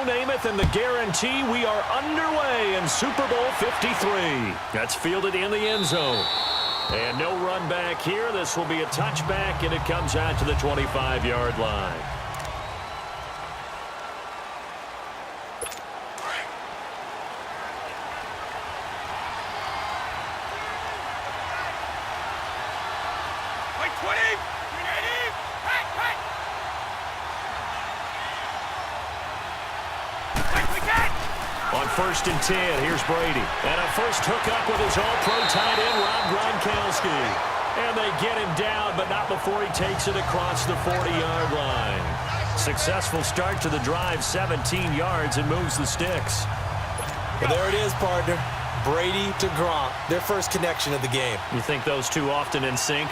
so nameth, and the guarantee we are underway in Super Bowl 53. That's fielded in the end zone. And no run back here. This will be a touchback, and it comes out to the 25-yard line. On 1st and 10, here's Brady. And a first hookup with his all-pro tight end, Rob Gronkowski. And they get him down, but not before he takes it across the 40-yard line. Successful start to the drive, 17 yards, and moves the sticks. Well, there it is, partner. Brady to Gronk, their first connection of the game. You think those two often in sync?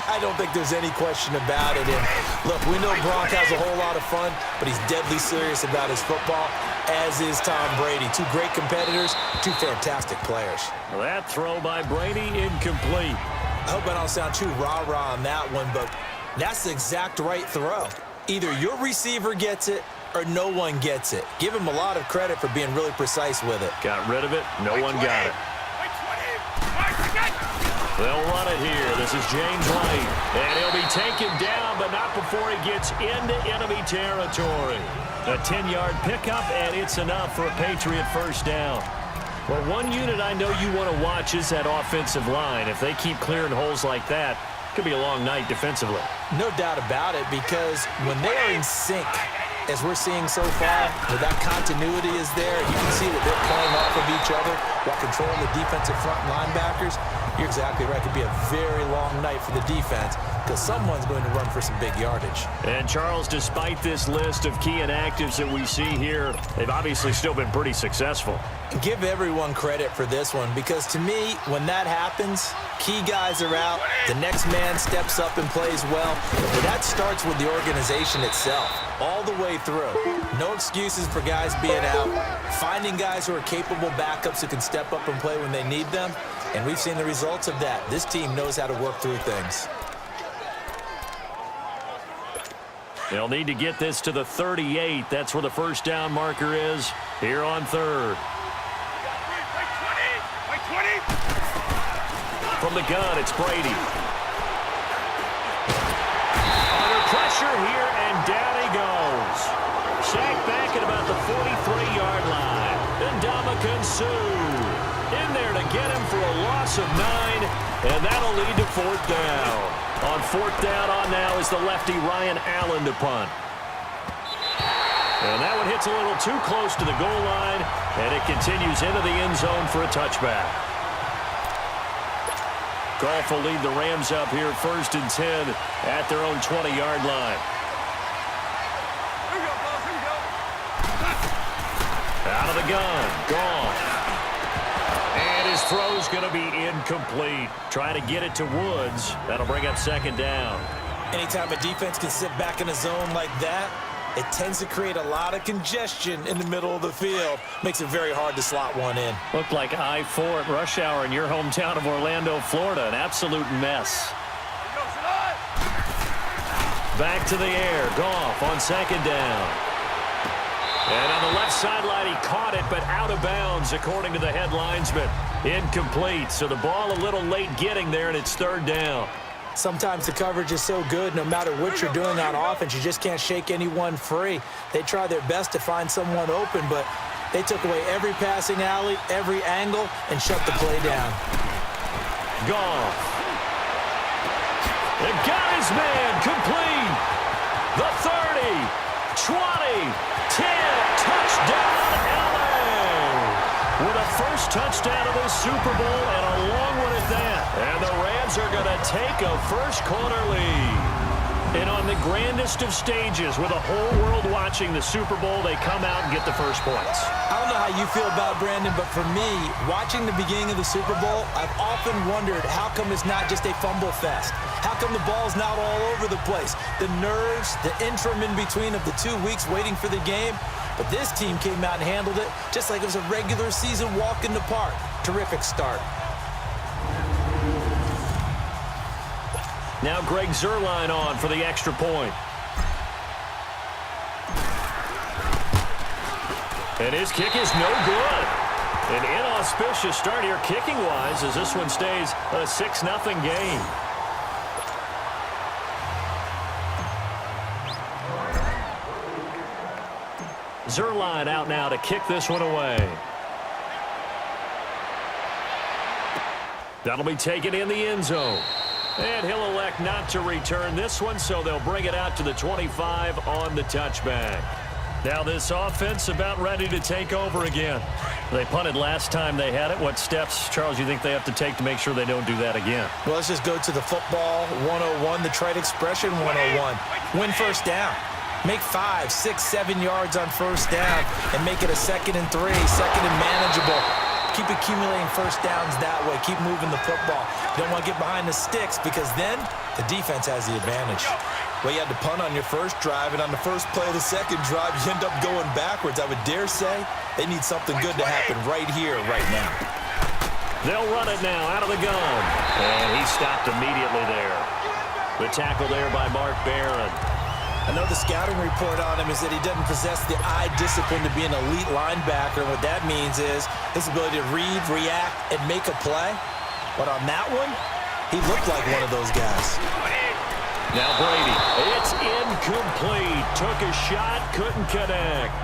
I don't think there's any question about it. And look, we know Gronk has a whole lot of fun, but he's deadly serious about his football, as is Tom Brady. Two great competitors, two fantastic players. Well, that throw by Brady, incomplete. I hope I don't sound too rah-rah on that one, but that's the exact right throw. Either your receiver gets it or no one gets it. Give him a lot of credit for being really precise with it. Got rid of it. No one got it. They'll run it here. This is James White. And he'll be taken down, but not before he gets into enemy territory. A 10-yard pickup, and it's enough for a Patriot first down. Well, one unit I know you want to watch is that offensive line. If they keep clearing holes like that, it could be a long night defensively. No doubt about it, because when they are in sync, as we're seeing so far, where that continuity is there, you can see that they're playing off of each other while controlling the defensive front linebackers. You're exactly right. It could be a very long night for the defense because someone's going to run for some big yardage. And, Charles, despite this list of key inactives that we see here, they've obviously still been pretty successful. Give everyone credit for this one because, to me, when that happens, key guys are out, the next man steps up and plays well. But that starts with the organization itself, all the way through. No excuses for guys being out, finding guys who are capable backups who can step up and play when they need them. And we've seen the results of that. This team knows how to work through things. They'll need to get this to the 38. That's where the first down marker is here on 3rd. From the gun, it's Brady. Under pressure here, and down he goes. Sacked back at about the 43-yard line. Ndamukong Suh in there to get him for a loss of 9, and that'll lead to 4th down. On 4th down on now is the lefty Ryan Allen to punt. And that one hits a little too close to the goal line, and it continues into the end zone for a touchback. Goff will lead the Rams up here 1st and 10 at their own 20-yard line. Out of the gun, Goff. And his throw's going to be incomplete. Trying to get it to Woods. That'll bring up 2nd down. Anytime a defense can sit back in a zone like that, it tends to create a lot of congestion in the middle of the field. Makes it very hard to slot one in. Looked like I-4 at rush hour in your hometown of Orlando, Florida. An absolute mess. Back to the air. Goff on 2nd down. And on the left sideline, he caught it, but out of bounds, according to the head linesman. Incomplete. So the ball a little late getting there, and it's 3rd down. Sometimes the coverage is so good, no matter what you're doing on offense, you just can't shake anyone free. They try their best to find someone open, but they took away every passing alley, every angle, and shut the play down. Goff. And got his man complete. The 30, 20, 10, touchdown, LA. With a first touchdown of this Super Bowl and a long one at that. And the Rams are going to take a first-quarter lead. And on the grandest of stages, with the whole world watching the Super Bowl, they come out and get the first points. I don't know how you feel about it, Brandon, but for me, watching the beginning of the Super Bowl, I've often wondered how come it's not just a fumble fest? How come the ball's not all over the place? The nerves, the interim in between of the 2 weeks waiting for the game. But this team came out and handled it just like it was a regular season walk in the park. Terrific start. Now Greg Zuerlein on for the extra point. And his kick is no good. An inauspicious start here kicking-wise as this one stays a 6-0 game. Zerline out now to kick this one away. That'll be taken in the end zone. And he'll elect not to return this one, so they'll bring it out to the 25 on the touchback. Now this offense about ready to take over again. They punted last time they had it. What steps, Charles, you think they have to take to make sure they don't do that again? Well, let's just go to the football 101, the trade expression 101. Win first down. Make 5, 6, 7 yards on first down and make it a 2nd and 3, second and manageable. Keep accumulating first downs that way. Keep moving the football. You don't want to get behind the sticks because then the defense has the advantage. Well, you had to punt on your first drive, and on the first play of the second drive, you end up going backwards. I would dare say they need something good to happen right here, right now. They'll run it now out of the gun. And he stopped immediately there. The tackle there by Mark Barron. I know the scouting report on him is that he doesn't possess the eye discipline to be an elite linebacker. What that means is his ability to read, react, and make a play. But on that one, he looked like one of those guys. Now Brady, it's incomplete. Took a shot, couldn't connect.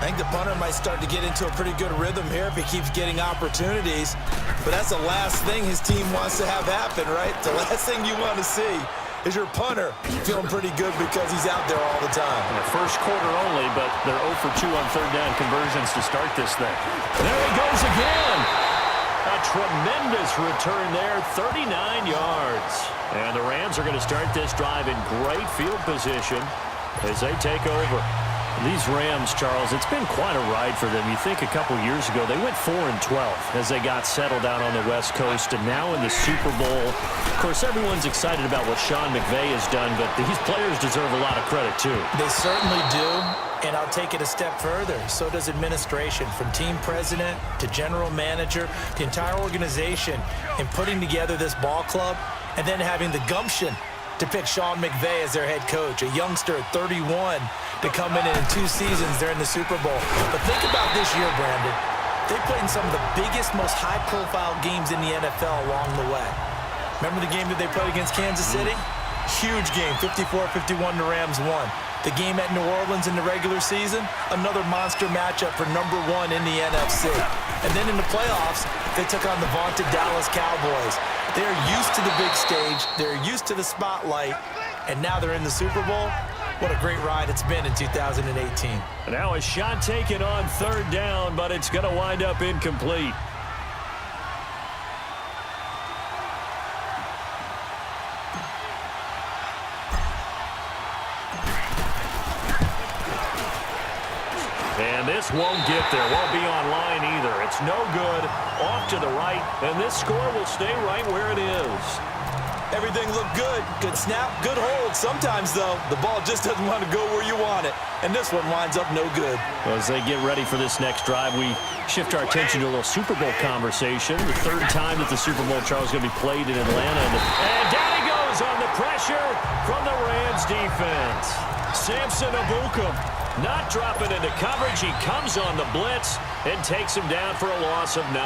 I think the punter might start to get into a pretty good rhythm here if he keeps getting opportunities. But that's the last thing his team wants to have happen, right? The last thing you want to see is your punter feeling pretty good because he's out there all the time. In the first quarter only, but they're 0 for 2 on third down conversions to start this thing. There he goes again. A tremendous return there, 39 yards. And the Rams are going to start this drive in great field position as they take over. These Rams, Charles, it's been quite a ride for them. You think a couple years ago, they went 4-12 as they got settled out on the West Coast, and now in the Super Bowl. Of course, everyone's excited about what Sean McVay has done, but these players deserve a lot of credit, too. They certainly do, and I'll take it a step further. So does administration, from team president to general manager, the entire organization, in putting together this ball club and then having the gumption to pick Sean McVay as their head coach, a youngster at 31 to come in 2 seasons during the Super Bowl. But think about this year, Brandon. They played in some of the biggest, most high-profile games in the NFL along the way. Remember the game that they played against Kansas City? Huge game, 54-51, the Rams won. The game at New Orleans in the regular season, another monster matchup for #1 in the NFC. And then in the playoffs, they took on the vaunted Dallas Cowboys. They're used to the big stage. They're used to the spotlight. And now they're in the Super Bowl. What a great ride it's been in 2018. Now a shot taken on third down, but it's going to wind up incomplete. And this won't get there. Won't be online either. It's no good. Off to the right. And this score will stay right where it is. Everything looked good. Good snap, good hold. Sometimes, though, the ball just doesn't want to go where you want it. And this one winds up no good. Well, as they get ready for this next drive, we shift our attention to a little Super Bowl conversation. The third time that the Super Bowl, Charles, is going to be played in Atlanta. And down he goes on the pressure from the Rams defense. Samson Ebukam not dropping into coverage. He comes on the blitz and takes him down for a loss of 9.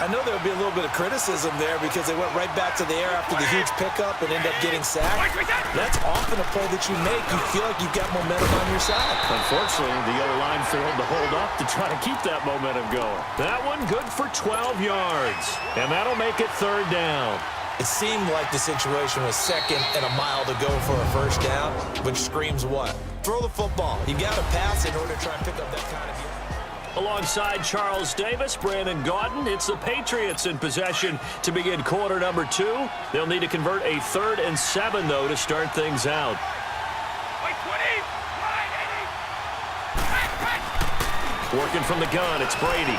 I know there would be a little bit of criticism there because they went right back to the air after the huge pickup and end up getting sacked. That's often a play that you make. You feel like you've got momentum on your side. Unfortunately, the O-line failed to hold up to try to keep that momentum going. That one good for 12 yards. And that'll make it third down. It seemed like the situation was 2nd and a mile to go for a first down, which screams what? Throw the football. You got to pass in order to try and pick up that kind of game. Alongside Charles Davis, Brandon Gaudin, it's the Patriots in possession to begin quarter number 2. They'll need to convert a 3rd and 7, though, to start things out. Working from the gun, it's Brady.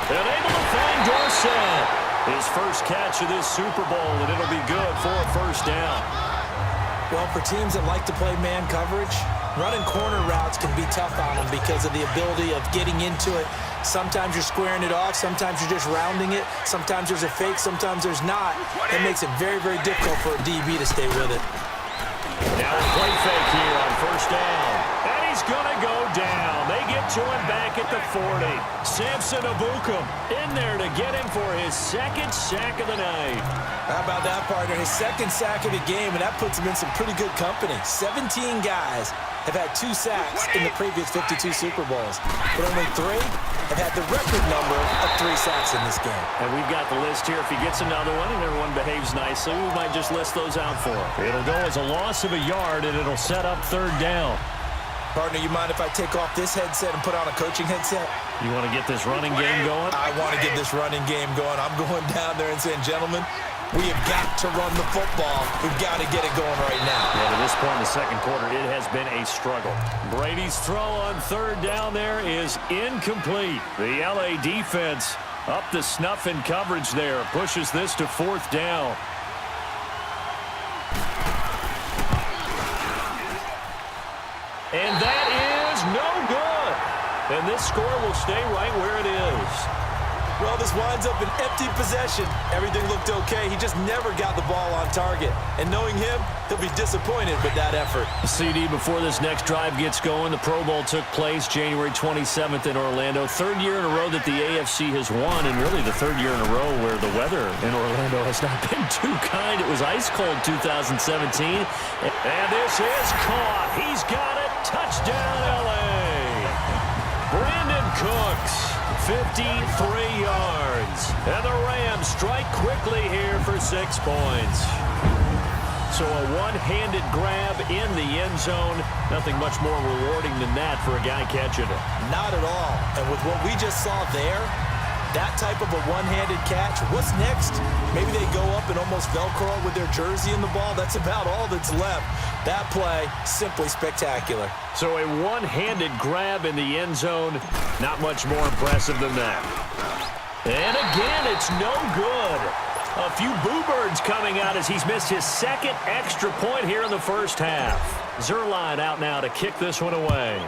And able to find Dorsett. His first catch of this Super Bowl, and it'll be good for a first down. Well, for teams that like to play man coverage, running corner routes can be tough on them because of the ability of getting into it. Sometimes you're squaring it off. Sometimes you're just rounding it. Sometimes there's a fake. Sometimes there's not. It makes it very, very difficult for a DB to stay with it. Now a play fake here on first down. And he's going to go down. They get to him back at the 40. Samson Abukum in there to get him for his second sack of the night. How about that, partner? His second sack of the game, and that puts him in some pretty good company. 17 guys have had 2 sacks in the previous 52 Super Bowls, but only 3 have had the record number of 3 sacks in this game. And we've got the list here. If he gets another one and everyone behaves nicely, we might just list those out for him. It'll go as a loss of a yard, and it'll set up 3rd down. Partner, you mind if I take off this headset and put on a coaching headset? You want to get this running game going? I want to get this running game going. I'm going down there and saying, gentlemen, we have got to run the football. We've got to get it going right now. Yeah, to this point in the second quarter, it has been a struggle. Brady's throw on 3rd down there is incomplete. The LA defense up to snuff in coverage there. Pushes this to 4th down. And that is no good. And this score will stay right where it is. Well, this winds up an empty possession. Everything looked okay. He just never got the ball on target. And knowing him, he'll be disappointed with that effort. CD, before this next drive gets going, the Pro Bowl took place January 27th in Orlando. 3rd year in a row that the AFC has won, and really the 3rd year in a row where the weather in Orlando has not been too kind. It was ice cold 2017. And this is caught. He's got it. Touchdown, LA. Brandon Cooks. 53 yards. And the Rams strike quickly here for 6 points. So a one-handed grab in the end zone. Nothing much more rewarding than that for a guy catching it. Not at all. And with what we just saw there, that type of a one-handed catch, what's next? Maybe they go up and almost Velcro with their jersey in the ball. That's about all that's left. That play, simply spectacular. So a one-handed grab in the end zone. Not much more impressive than that. And again, it's no good. A few boo birds coming out as he's missed his 2nd extra point here in the first half. Zerline out now to kick this one away.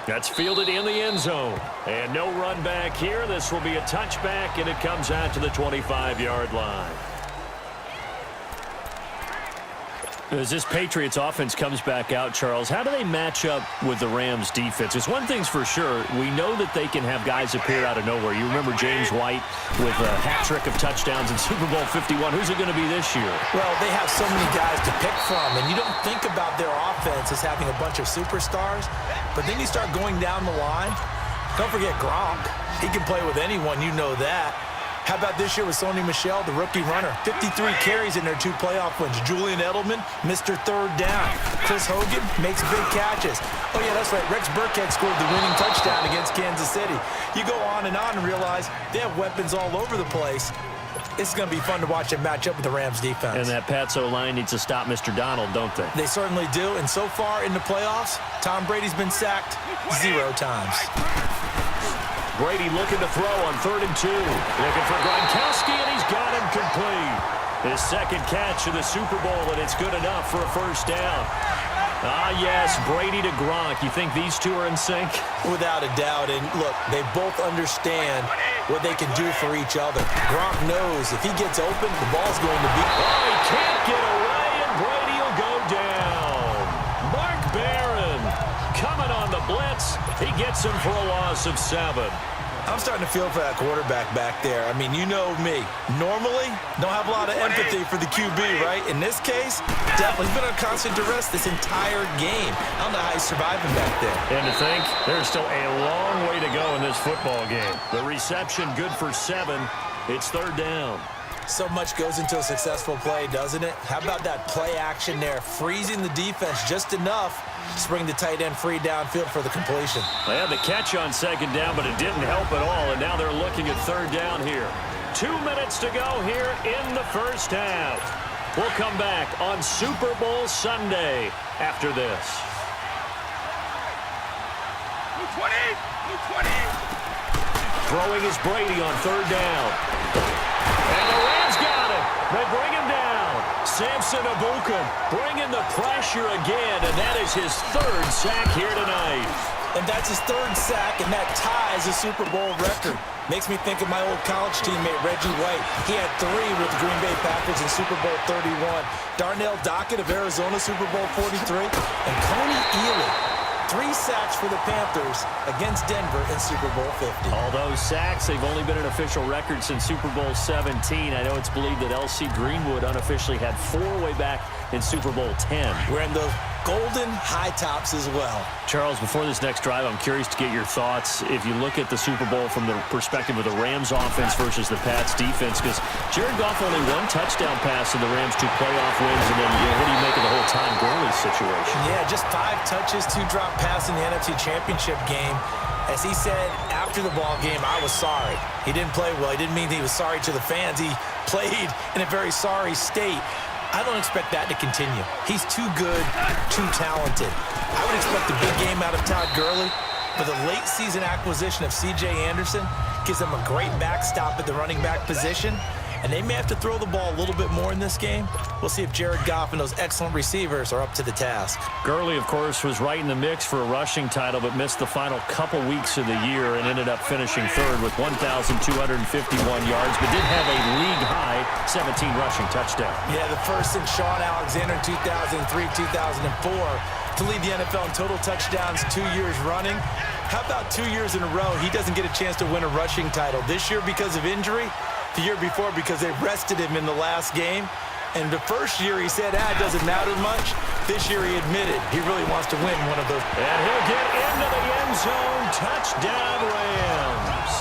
That's fielded in the end zone. And no run back here. This will be a touchback, and it comes out to the 25-yard line. As this Patriots offense comes back out, Charles, how do they match up with the Rams defense? Because one thing's for sure, we know that they can have guys appear out of nowhere. You remember James White with a hat trick of touchdowns in Super Bowl 51. Who's it going to be this year? Well, they have so many guys to pick from, and you don't think about their offense as having a bunch of superstars, but then you start going down the line. Don't forget Gronk. He can play with anyone, you know that. How about this year with Sony Michel, the rookie runner? 53 carries in their 2 playoff wins. Julian Edelman, Mr. 3rd down. Chris Hogan makes big catches. Oh, yeah, that's right. Rex Burkhead scored the winning touchdown against Kansas City. You go on and realize they have weapons all over the place. It's going to be fun to watch them match up with the Rams defense. And that Pats O-line needs to stop Mr. Donald, don't they? They certainly do. And so far in the playoffs, Tom Brady's been sacked 0 times. Brady looking to throw on 3rd and 2. Looking for Gronkowski, and he's got him complete. His 2nd catch of the Super Bowl, and it's good enough for a 1st down. Ah, yes, Brady to Gronk. You think these two are in sync? Without a doubt. And look, they both understand what they can do for each other. Gronk knows if he gets open, the ball's going to be... Oh, he can't get away, and Brady will go down. Mark Barron coming on the blitz. He gets him for a loss of 7. I'm starting to feel for that quarterback back there. I mean, you know me. Normally, don't have a lot of empathy for the QB, right? In this case, definitely. He's been on constant duress this entire game. I don't know how he's surviving back there. And to think, there's still a long way to go in this football game. The reception good for 7. It's 3rd down. So much goes into a successful play, doesn't it? How about that play action there? Freezing the defense just enough to bring the tight end free downfield for the completion. They had the catch on 2nd down, but it didn't help at all, and now they're looking at 3rd down here. 2 minutes to go here in the first half. We'll come back on Super Bowl Sunday after this. 20! Throwing is Brady on 3rd down. And the Rams got him. They bring him down. Samson Abukum bringing the pressure again, and that is his 3rd sack here tonight. And that's his 3rd sack, and that ties a Super Bowl record. Makes me think of my old college teammate, Reggie White. He had 3 with the Green Bay Packers in Super Bowl 31. Darnell Dockett of Arizona, Super Bowl 43. And Coney sacks for the Panthers against Denver in Super Bowl 50. All those sacks, they've only been an official record since Super Bowl 17. I know it's believed that L.C. Greenwood unofficially had 4 way back in Super Bowl 10. Wearing those golden high tops as well. Charles, before this next drive, I'm curious to get your thoughts. If you look at the Super Bowl from the perspective of the Rams offense versus the Pats defense, because Jared Goff only 1 touchdown pass in the Rams 2 playoff wins, and then what do you make of the whole Todd Gurley situation? Yeah, just 5 touches, 2 drop passes in the NFC Championship game. As he said after the ball game, I was sorry. He didn't play well. He didn't mean he was sorry to the fans. He played in a very sorry state. I don't expect that to continue. He's too good, too talented. I would expect a big game out of Todd Gurley, but the late season acquisition of C.J. Anderson gives them a great backstop at the running back position, and they may have to throw the ball a little bit more in this game. We'll see if Jared Goff and those excellent receivers are up to the task. Gurley, of course, was right in the mix for a rushing title, but missed the final couple weeks of the year and ended up finishing 3rd with 1,251 yards, but did have a league-high 17 rushing touchdowns. Yeah, the first since Sean Alexander in 2003-2004 to lead the NFL in total touchdowns 2 years running. How about 2 years in a row he doesn't get a chance to win a rushing title? This year because of injury, the year before because they rested him in the last game. And the first year he said, it doesn't matter much. This year he admitted he really wants to win one of those. And he'll get into the end zone. Touchdown, Rams.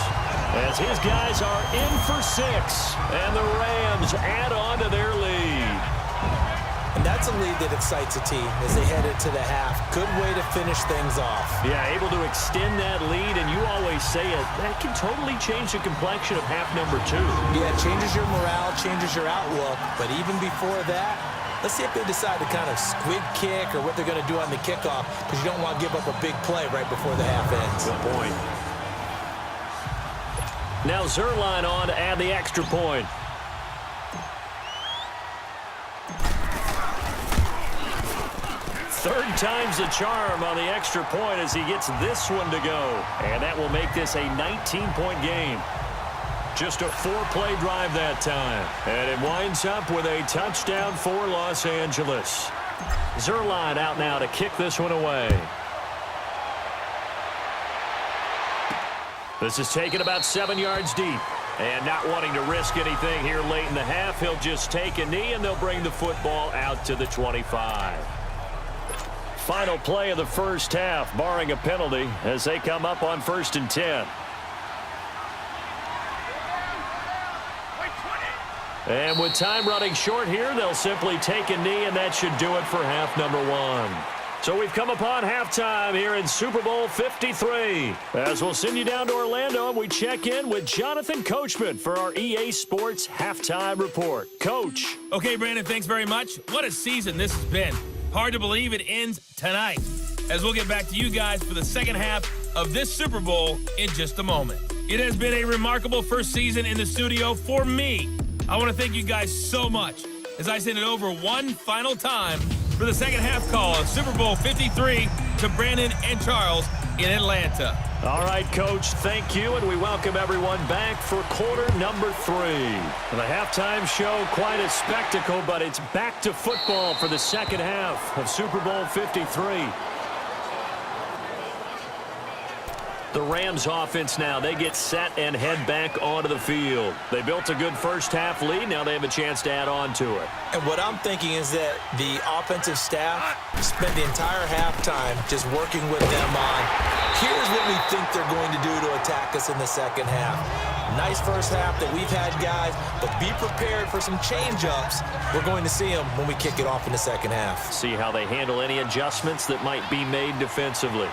As his guys are in for 6. And the Rams add on to their lead. And that's a lead that excites a team as they head into the half. Good way to finish things off. Yeah, able to extend that lead, and you always say it, that can totally change the complexion of half number 2. Yeah, it changes your morale, changes your outlook. But even before that, let's see if they decide to kind of squid kick or what they're going to do on the kickoff, because you don't want to give up a big play right before the half ends. Good point. Now Zerline on to add the extra point. Third time's the charm on the extra point as he gets this one to go. And that will make this a 19-point game. Just a 4-play drive that time. And it winds up with a touchdown for Los Angeles. Zerline out now to kick this one away. This is taken about 7 yards deep. And not wanting to risk anything here late in the half, he'll just take a knee and they'll bring the football out to the 25. Final play of the first half, barring a penalty, as they come up on 1st and 10. And with time running short here, they'll simply take a knee, and that should do it for half number 1. So we've come upon halftime here in Super Bowl 53. As we'll send you down to Orlando, and we check in with Jonathan Coachman for our EA Sports Halftime Report. Coach. Okay, Brandon, thanks very much. What a season this has been. Hard to believe it ends tonight, as we'll get back to you guys for the second half of this Super Bowl in just a moment. It has been a remarkable first season in the studio for me. I want to thank you guys so much as I send it over one final time for the second half call of Super Bowl 53 to Brandon and Charles in Atlanta. All right, Coach, thank you, and we welcome everyone back for quarter number 3. The halftime show, quite a spectacle, but it's back to football for the second half of Super Bowl 53. The Rams offense now, they get set and head back onto the field. They built a good first half lead. Now they have a chance to add on to it. And what I'm thinking is that the offensive staff spent the entire halftime just working with them on, here's what we think they're going to do to attack us in the second half. Nice first half that we've had, guys, but be prepared for some change-ups. We're going to see them when we kick it off in the second half. See how they handle any adjustments that might be made defensively.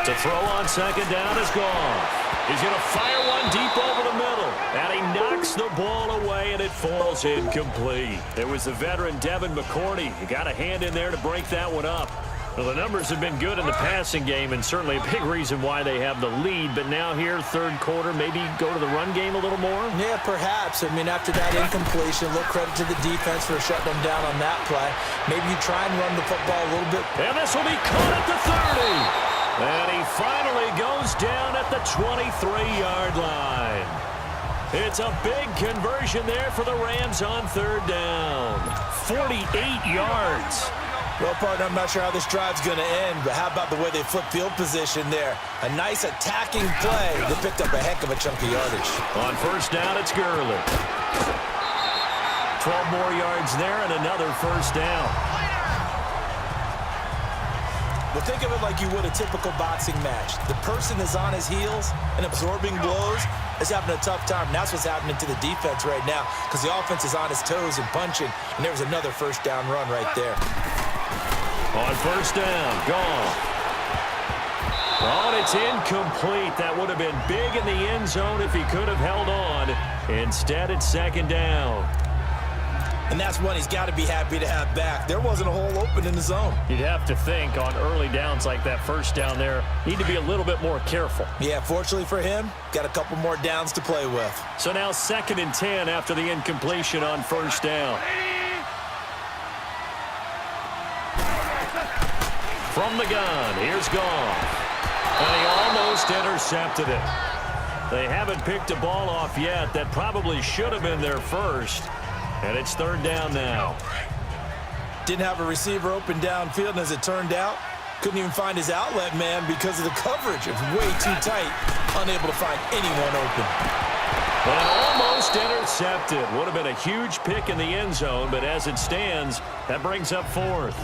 To throw on second down is Goff. He's going to fire one deep over the middle. And he knocks the ball away, and it falls incomplete. It was the veteran Devin McCourty. He got a hand in there to break that one up. Well, the numbers have been good in the passing game, and certainly a big reason why they have the lead. But now here, third quarter, maybe go to the run game a little more? Yeah, perhaps. I mean, after that incompletion, a little credit to the defense for shutting them down on that play. Maybe you try and run the football a little bit. And this will be caught at the 30. And he finally goes down at the 23-yard line. It's a big conversion there for the Rams on third down. 48 yards. Well, partner, I'm not sure how this drive's going to end, but how about the way they flip field position there? A nice attacking play that picked up a heck of a chunk of yardage. On first down, it's Gurley. 12 more yards there and another first down. Well, think of it like you would a typical boxing match. The person is on his heels and absorbing blows is having a tough time. And that's what's happening to the defense right now because the offense is on his toes and punching, and there was another first down run right there. On first down, gone. Oh, and it's incomplete. That would have been big in the end zone if he could have held on. Instead, it's second down. And that's one he's got to be happy to have back. There wasn't a hole open in the zone. You'd have to think on early downs like that first down there, need to be a little bit more careful. Yeah, fortunately for him, got a couple more downs to play with. So now 2nd and 10 after the incompletion on first down. From the gun, here's Goff. And he almost intercepted it. They haven't picked a ball off yet. That probably should have been their first. And it's 3rd down now. Didn't have a receiver open downfield, and as it turned out, couldn't even find his outlet man because of the coverage. It was way too tight, unable to find anyone open. And almost intercepted. Would have been a huge pick in the end zone, but as it stands, that brings up 4th.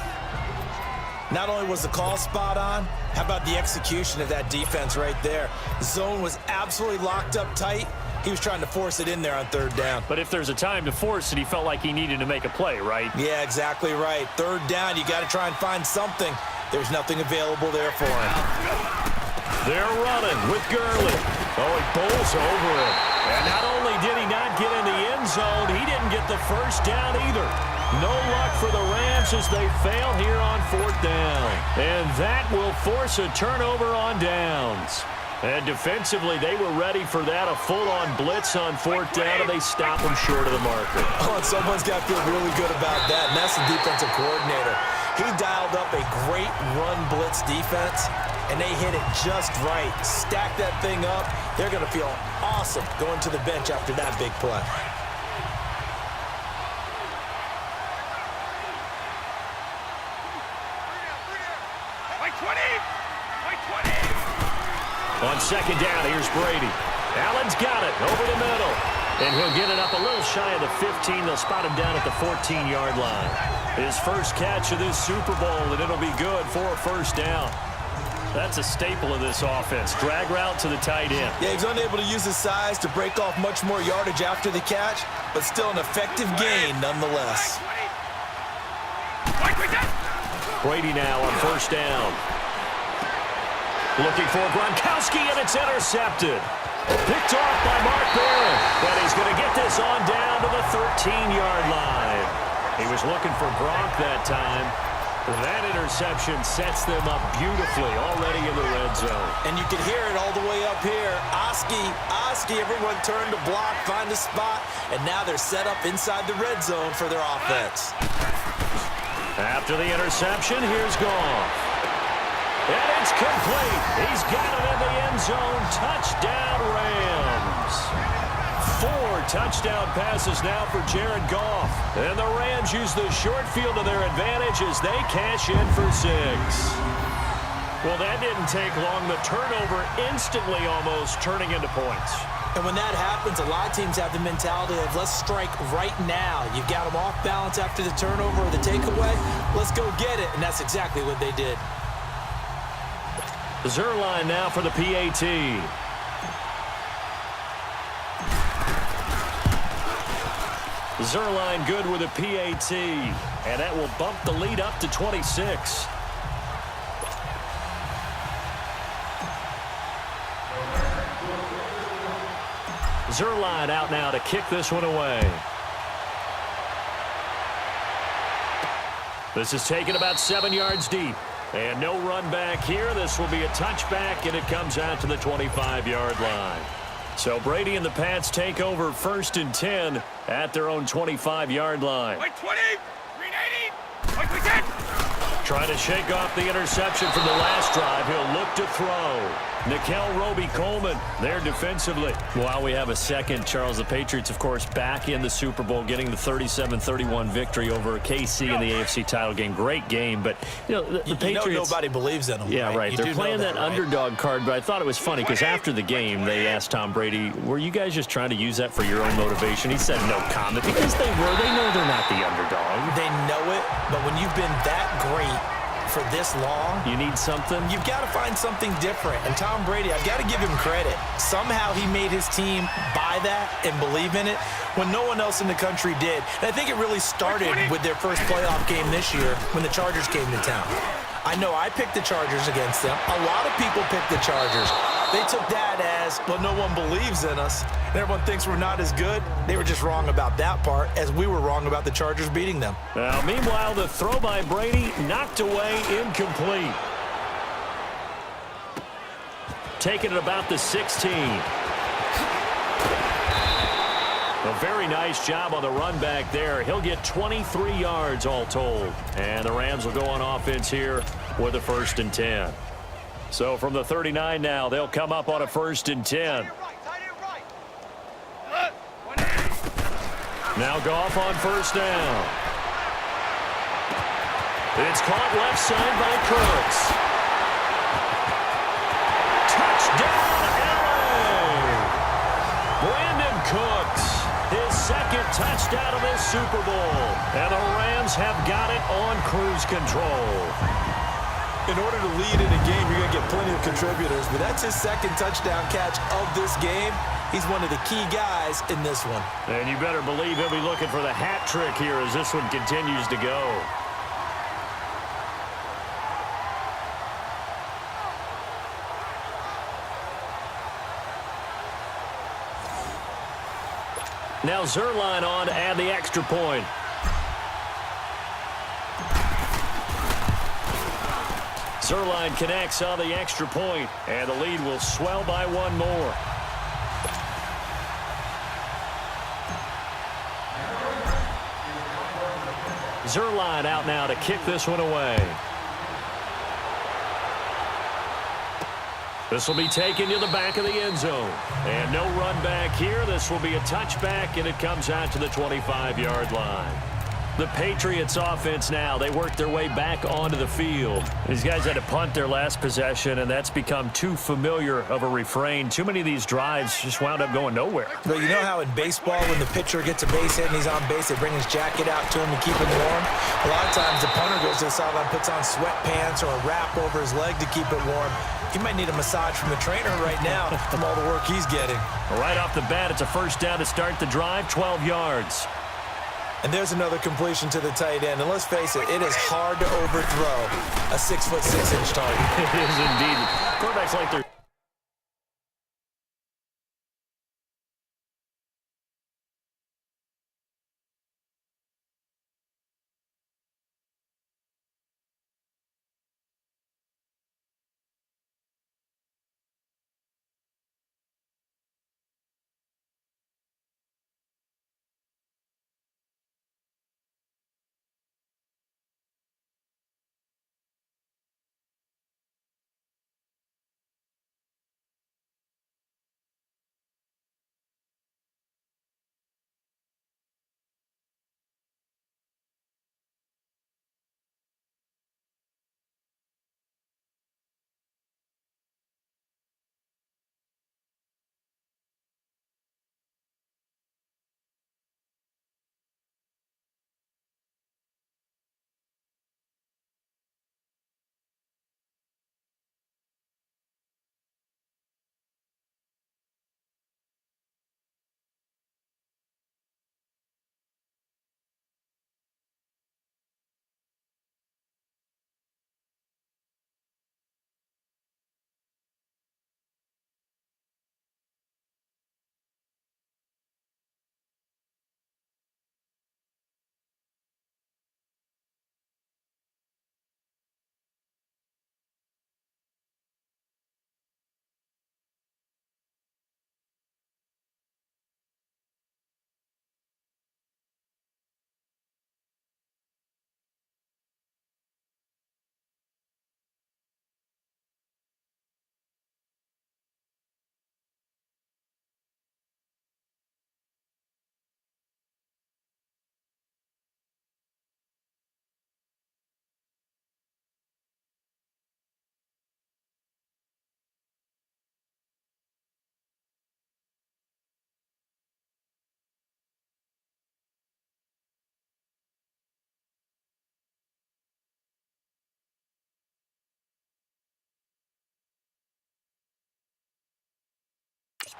Not only was the call spot on, how about the execution of that defense right there? The zone was absolutely locked up tight. He was trying to force it in there on 3rd down. But if there's a time to force it, he felt like he needed to make a play, right? Yeah, exactly right. 3rd down, you got to try and find something. There's nothing available there for him. They're running with Gurley. Oh, he bowls over it. And not only did he not get in the end zone, he didn't get the first down either. No luck for the Rams as they fail here on 4th down. And that will force a turnover on downs. And defensively, they were ready for that, a full-on blitz on 4th down, and they stop them short of the marker. Oh, and someone's got to feel really good about that, and that's the defensive coordinator. He dialed up a great run blitz defense, and they hit it just right. Stack that thing up. They're going to feel awesome going to the bench after that big play. On 2nd down, here's Brady. Allen's got it over the middle. And he'll get it up a little shy of the 15. They'll spot him down at the 14-yard line. His first catch of this Super Bowl, and it'll be good for a first down. That's a staple of this offense. Drag route to the tight end. Yeah, he's unable to use his size to break off much more yardage after the catch, but still an effective gain nonetheless. Brady now on first down. Looking for Gronkowski, and it's intercepted. Picked off by Mark Barron. But he's going to get this on down to the 13-yard line. He was looking for Gronk that time. That interception sets them up beautifully already in the red zone. And you can hear it all the way up here. Oski, everyone turned to block, find a spot, and now they're set up inside the red zone for their offense. After the interception, here's Goff. And it's complete. He's got it in the end zone. Touchdown, Rams. 4 touchdown passes now for Jared Goff. And the Rams use the short field to their advantage as they cash in for 6. Well, that didn't take long. The turnover instantly almost turning into points. And when that happens, a lot of teams have the mentality of let's strike right now. You've got them off balance after the turnover or the takeaway. Let's go get it. And that's exactly what they did. Zerline now for the PAT. Zerline good with a PAT. And that will bump the lead up to 26. Zerline out now to kick this one away. This is taken about 7 yards deep. And no run back here. This will be a touchback, and it comes out to the 25-yard line. So Brady and the Pats take over 1st and 10 at their own 25-yard line. White 20, green 80, white we get. Trying to shake off the interception from the last drive. He'll look to throw. Nickel Roby-Coleman there defensively. While we have a second, Charles, the Patriots, of course, back in the Super Bowl, getting the 37-31 victory over KC in the AFC title game. Great game, but, you know, the Patriots... know nobody believes in them. Yeah, right. They're playing that underdog card, but I thought it was funny because after the game, they asked Tom Brady, were you guys just trying to use that for your own motivation? He said no comment because they were. They know they're not the underdog. They know it, but when you've been that great for this long, you need something. You've got to find something different. And Tom Brady, I've got to give him credit. Somehow he made his team buy that and believe in it when no one else in the country did. And I think it really started with their first playoff game this year when the Chargers came to town. I know I picked the Chargers against them. A lot of people picked the Chargers. They took that as, well, no one believes in us, and everyone thinks we're not as good. They were just wrong about that part, as we were wrong about the Chargers beating them. Now, meanwhile, the throw by Brady knocked away, incomplete. Taking it about the 16. A very nice job on the run back there. He'll get 23 yards all told. And the Rams will go on offense here with a 1st and 10. So from the 39 now, they'll come up on a 1st and 10. Now Goff on 1st down. It's caught left side by Cooks. Touchdown, LA! Brandon Cooks, his 2nd touchdown of this Super Bowl. And the Rams have got it on cruise control. In order to lead in a game, you're going to get plenty of contributors, but that's his 2nd touchdown catch of this game. He's one of the key guys in this one. And you better believe he'll be looking for the hat trick here as this one continues to go. Now Zerline on to add the extra point. Zerline connects on the extra point, and the lead will swell by 1 more. Zerline out now to kick this one away. This will be taken to the back of the end zone. And no run back here. This will be a touchback, and it comes out to the 25-yard line. The Patriots offense now, they work their way back onto the field. These guys had to punt their last possession, and that's become too familiar of a refrain. Too many of these drives just wound up going nowhere. But you know how in baseball, when the pitcher gets a base hit and he's on base, they bring his jacket out to him to keep him warm? A lot of times the punter goes to the sideline, puts on sweatpants or a wrap over his leg to keep it warm. He might need a massage from the trainer right now from all the work he's getting. Right off the bat, it's a 1st down to start the drive, 12 yards. And there's another completion to the tight end. And let's face it, it is hard to overthrow a 6'6" target. It is indeed. Quarterbacks like they're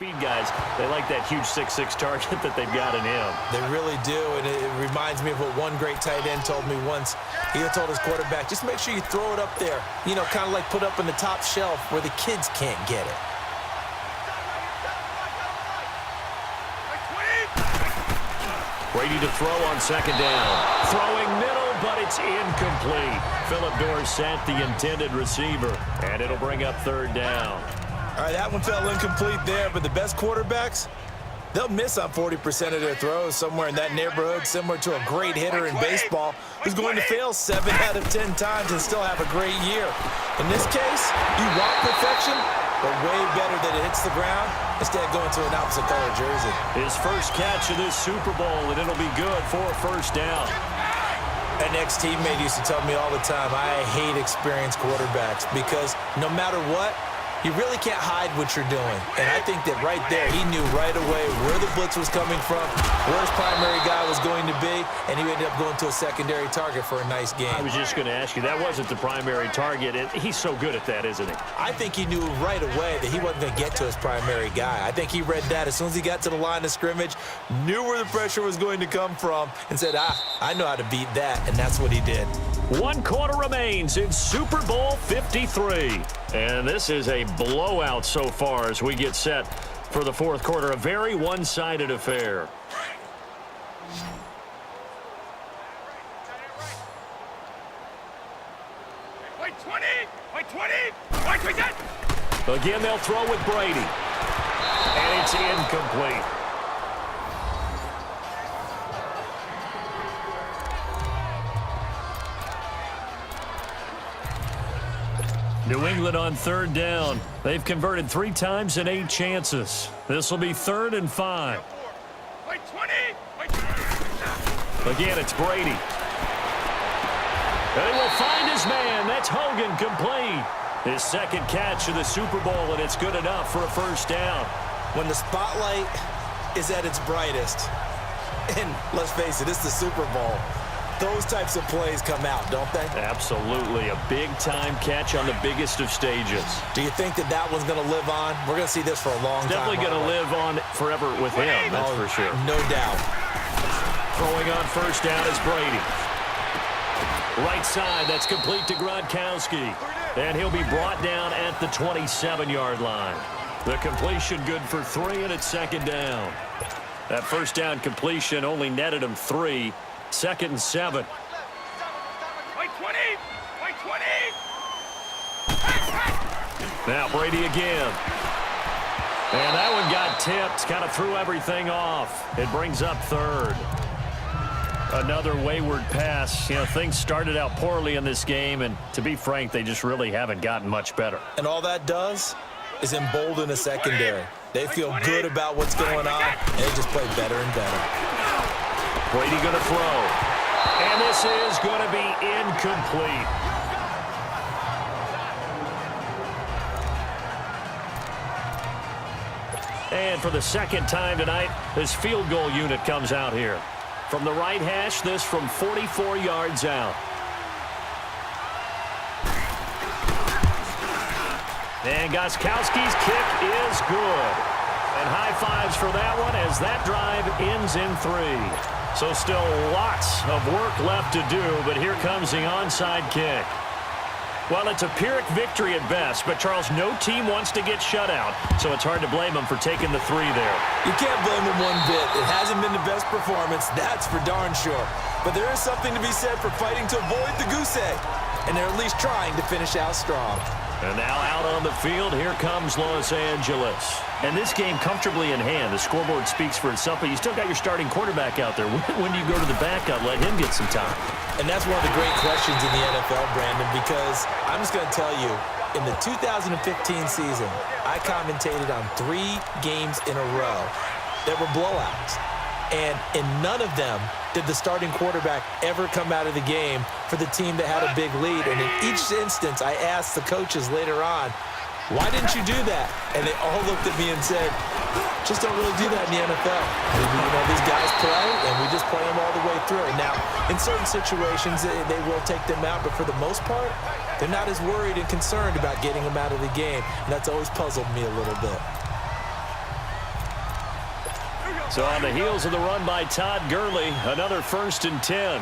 Speed guys, they like that huge 6'6" target that they've got in him. They really do, and it reminds me of what one great tight end told me once. He told his quarterback, just make sure you throw it up there, you know, kind of like put up in the top shelf where the kids can't get it. Brady to throw on second down. Throwing middle, but it's incomplete. Phillip Dorsett, the intended receiver, and it'll bring up third down. All right, that one fell incomplete there, but the best quarterbacks, they'll miss on 40% of their throws, somewhere in that neighborhood, similar to a great hitter in baseball who's going to fail 7 out of 10 times and still have a great year. In this case, you want perfection, but way better that it hits the ground instead of going to an opposite color jersey. His first catch of this Super Bowl, and it'll be good for a first down. An ex-teammate used to tell me all the time, I hate experienced quarterbacks because no matter what, you really can't hide what you're doing. And I think that right there, he knew right away where the blitz was coming from, where his primary guy was going to be, and he ended up going to a secondary target for a nice game. I was just going to ask you, that wasn't the primary target. He's so good at that, isn't he? I think he knew right away that he wasn't going to get to his primary guy. I think he read that as soon as he got to the line of scrimmage, knew where the pressure was going to come from, and said, I know how to beat that, and that's what he did. 1 quarter remains in Super Bowl 53. And this is a blowout so far as we get set for the fourth quarter. A very one-sided affair. Wait 20! Wait 20! Wait 20! Again, they'll throw with Brady. And it's incomplete. New England on third down. They've converted 3 times in 8 chances. This will be 3rd and 5. Wait 20! Wait. Again, it's Brady. And he will find his man. That's Hogan, complete. His second catch of the Super Bowl, and it's good enough for a first down. When the spotlight is at its brightest, and let's face it, it's the Super Bowl, those types of plays come out, don't they? Absolutely. A big-time catch on the biggest of stages. Do you think that that one's going to live on? We're going to see this for a long time. Definitely going to live on forever with him, that's for sure. No doubt. Throwing on first down is Brady. Right side, that's complete to Gronkowski. And he'll be brought down at the 27-yard line. The completion good for 3, and it's second down. That first down completion only netted him 3. 2nd and 7. Wait 20! Wait 20! Now Brady again. And that one got tipped. Kind of threw everything off. It brings up 3rd. Another wayward pass. You know, things started out poorly in this game, and to be frank, they just really haven't gotten much better. And all that does is embolden a secondary. They feel good about what's going on, and they just play better and better. Brady going to throw. And this is going to be incomplete. And for the second time tonight, this field goal unit comes out here. From the right hash, this from 44 yards out. And Gostkowski's kick is good. And high fives for that one as that drive ends in 3. So still lots of work left to do, but here comes the onside kick. Well, it's a Pyrrhic victory at best, but Charles, no team wants to get shut out, so it's hard to blame them for taking the 3 there. You can't blame them one bit. It hasn't been the best performance, that's for darn sure. But there is something to be said for fighting to avoid the goose egg, and they're at least trying to finish out strong. And now out on the field, here comes Los Angeles. And this game comfortably in hand. The scoreboard speaks for itself, but you still got your starting quarterback out there. When do you go to the backup, let him get some time? And that's one of the great questions in the NFL, Brandon, because I'm just going to tell you, in the 2015 season, I commentated on 3 games in a row that were blowouts. And in none of them did the starting quarterback ever come out of the game for the team that had a big lead. And in each instance, I asked the coaches later on, why didn't you do that? And they all looked at me and said, just don't really do that in the NFL. You know, these guys play, and we just play them all the way through. Now, in certain situations, they will take them out, but for the most part, they're not as worried and concerned about getting them out of the game. And that's always puzzled me a little bit. So on the heels of the run by Todd Gurley, another 1st and 10.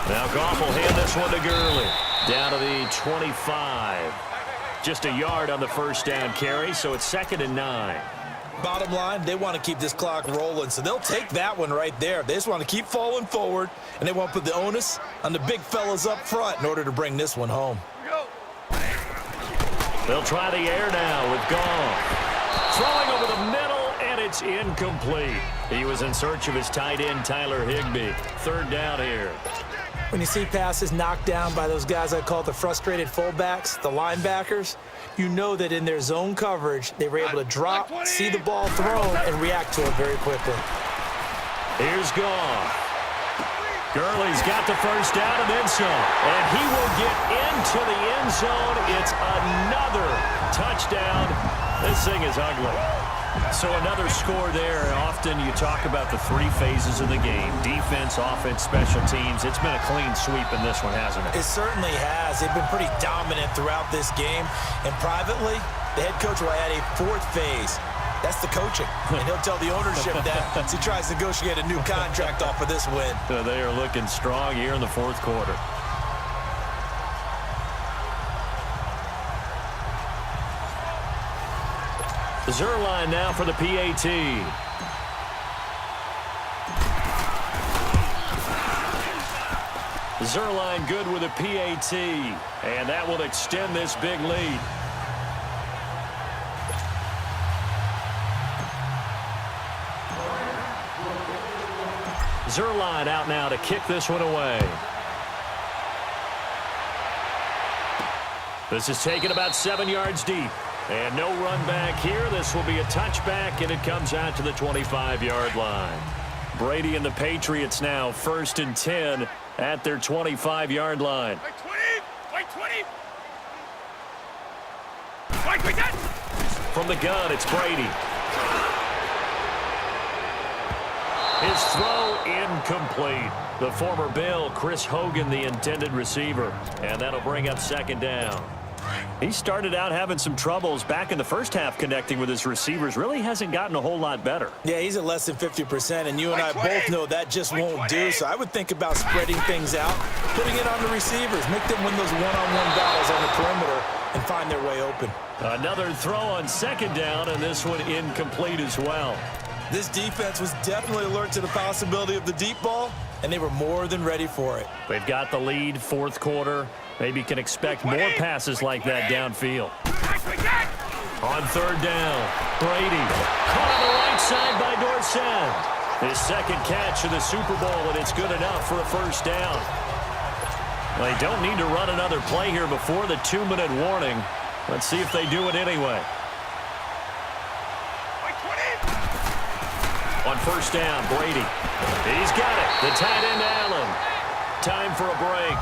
Now Goff will hand this one to Gurley. Down to the 25. Just a yard on the 1st down carry, so it's 2nd and 9. Bottom line, they want to keep this clock rolling, so they'll take that one right there. They just want to keep falling forward, and they want to put the onus on the big fellas up front in order to bring this one home. They'll try the air now with Goff. Throwing over the middle, and it's incomplete. He was in search of his tight end, Tyler Higbee. 3rd down here. When you see passes knocked down by those guys I call the frustrated fullbacks, the linebackers, you know that in their zone coverage, they were able to drop, see the ball thrown, and react to it very quickly. Here's Goff. Gurley's got the 1st down and then some. And he will get into the end zone. It's another touchdown. This thing is ugly. So another score there. Often you talk about the 3 phases of the game. Defense, offense, special teams. It's been a clean sweep in this one, hasn't it? It certainly has. They've been pretty dominant throughout this game. And privately, the head coach will add a 4th phase. That's the coaching. And he'll tell the ownership that as he tries to negotiate a new contract off of this win. So they are looking strong here in the 4th quarter. Zerline now for the PAT. Zerline good with a PAT. And that will extend this big lead. Zerline out now to kick this one away. This is taken about 7 yards deep. And no run back here. This will be a touchback, and it comes out to the 25-yard line. Brady and the Patriots now 1st and 10 at their 25-yard line. White 20! White 20! White 20! From the gun, it's Brady. His throw incomplete. The former Bill, Chris Hogan, the intended receiver. And that'll bring up 2nd down. He started out having some troubles back in the 1st half connecting with his receivers. Really hasn't gotten a whole lot better. Yeah, he's at less than 50%, and you and I both know that just won't do. So I would think about spreading things out, putting it on the receivers, make them win those one-on-one battles on the perimeter, and find their way open. Another throw on 2nd down, and this one incomplete as well. This defense was definitely alert to the possibility of the deep ball, and they were more than ready for it. They've got the lead, 4th quarter. Maybe can expect more passes like that downfield. On 3rd down, Brady caught on the right side by Dorsett. His 2nd catch of the Super Bowl, and it's good enough for a 1st down. Well, they don't need to run another play here before the 2-minute warning. Let's see if they do it anyway. On 1st down, Brady. He's got it. The tight end, Allen. Time for a break.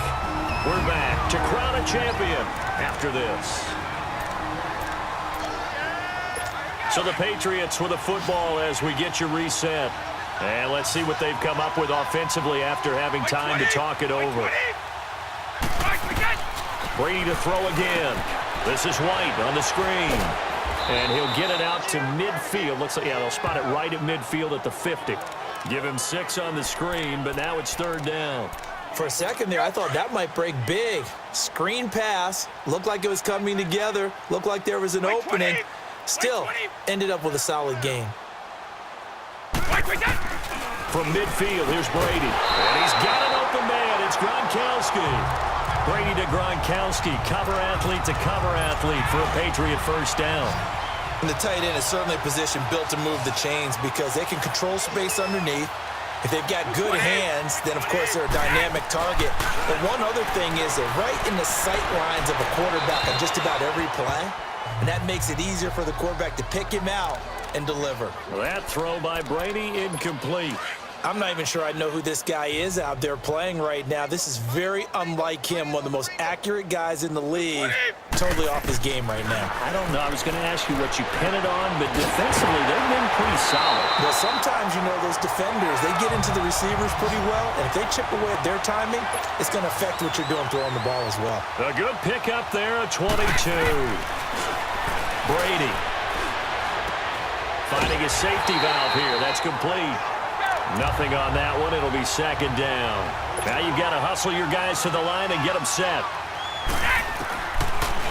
We're back to crown a champion after this. So the Patriots with a football as we get you reset. And let's see what they've come up with offensively after having time to talk it over. Brady to throw again. This is White on the screen. And he'll get it out to midfield. Looks like, yeah, they'll spot it right at midfield at the 50. Give him 6 on the screen, but now it's 3rd down. For a second there, I thought that might break big. Screen pass. Looked like it was coming together. Looked like there was an opening. Still, ended up with a solid game. From midfield, here's Brady. And he's got an open man. It's Gronkowski. Brady to Gronkowski. Cover athlete to cover athlete for a Patriot 1st down. And the tight end is certainly a position built to move the chains because they can control space underneath. If they've got good hands, then, of course, they're a dynamic target. But one other thing is they're right in the sight lines of a quarterback on just about every play, and that makes it easier for the quarterback to pick him out and deliver. That throw by Brady incomplete. I'm not even sure I know who this guy is out there playing right now. This is very unlike him, one of the most accurate guys in the league. totally off his game right now. I don't know. I was going to ask you what you pin it on, but defensively, they've been pretty solid. Well, sometimes, those defenders, they get into the receivers pretty well, and if they chip away at their timing, it's going to affect what you're doing throwing the ball as well. A good pickup there at 22. Brady finding a safety valve here. That's complete. Nothing on that one. It'll be second down. Now you've got to hustle your guys to the line and get them set.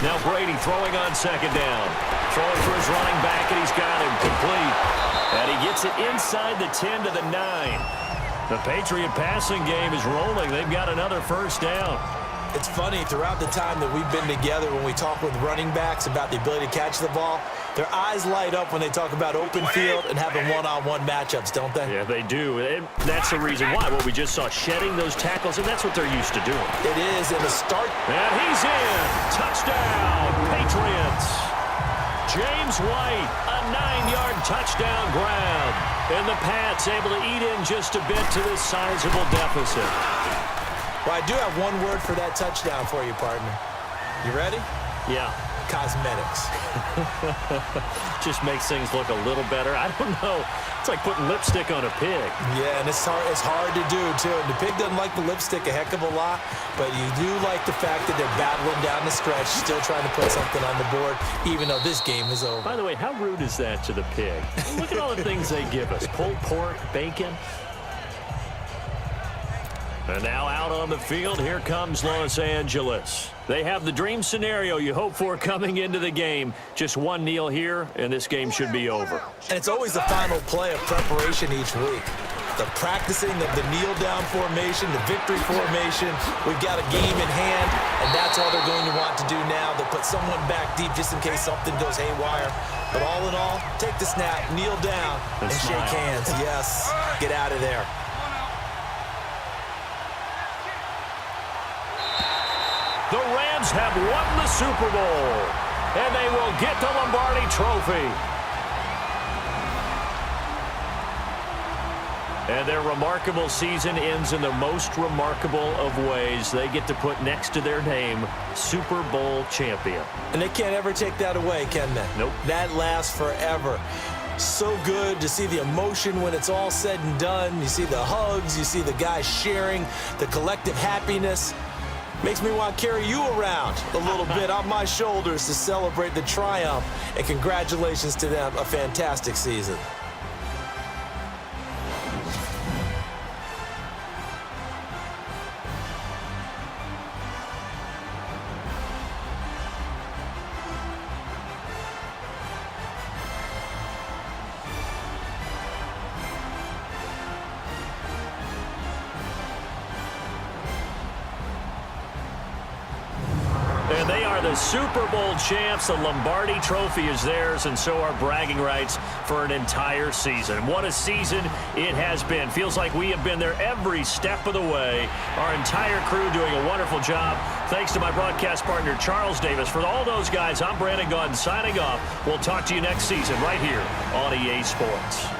Now Brady throwing on second down. Throwing for his running back, and he's got him complete. And he gets it inside the 10 to the 9. The Patriot passing game is rolling. They've got another first down. It's funny, throughout the time that we've been together, when we talk with running backs about the ability to catch the ball, their eyes light up when they talk about open field and having one-on-one matchups, don't they? Yeah, they do. And that's the reason why. What we just saw, shedding those tackles, and that's what they're used to doing. It is, and the start. And he's in. Touchdown, Patriots. James White, a 9-yard touchdown grab. And the Pats able to eat in just a bit to this sizable deficit. Well, I do have one word for that touchdown for you, partner. You ready? Yeah. Cosmetics. Just makes things look a little better. I don't know. It's like putting lipstick on a pig. Yeah, and it's hard to do, too. And the pig doesn't like the lipstick a heck of a lot, but you do like the fact that they're battling down the stretch, still trying to put something on the board, even though this game is over. By the way, how rude is that to the pig? Look at all the things they give us. Pulled pork, bacon. And now out on the field, here comes Los Angeles. They have the dream scenario you hope for coming into the game. Just one kneel here, and this game should be over. And it's always the final play of preparation each week. The practicing of the kneel-down formation, the victory formation. We've got a game in hand, and that's all they're going to want to do now. They'll put someone back deep just in case something goes haywire. But all in all, take the snap, kneel down, and shake hands. Yes, get out of there. The Rams have won the Super Bowl, and they will get the Lombardi Trophy. And their remarkable season ends in the most remarkable of ways. They get to put next to their name, Super Bowl champion. And they can't ever take that away, can they? Nope. That lasts forever. So good to see the emotion when it's all said and done. You see the hugs, you see the guys sharing, the collective happiness. Makes me want to carry you around a little bit on my shoulders to celebrate the triumph. And congratulations to them, a fantastic season. And they are the Super Bowl champs. The Lombardi Trophy is theirs, and so are bragging rights for an entire season. What a season it has been. Feels like we have been there every step of the way. Our entire crew doing a wonderful job. Thanks to my broadcast partner, Charles Davis. For all those guys, I'm Brandon Gaudin signing off. We'll talk to you next season right here on EA Sports.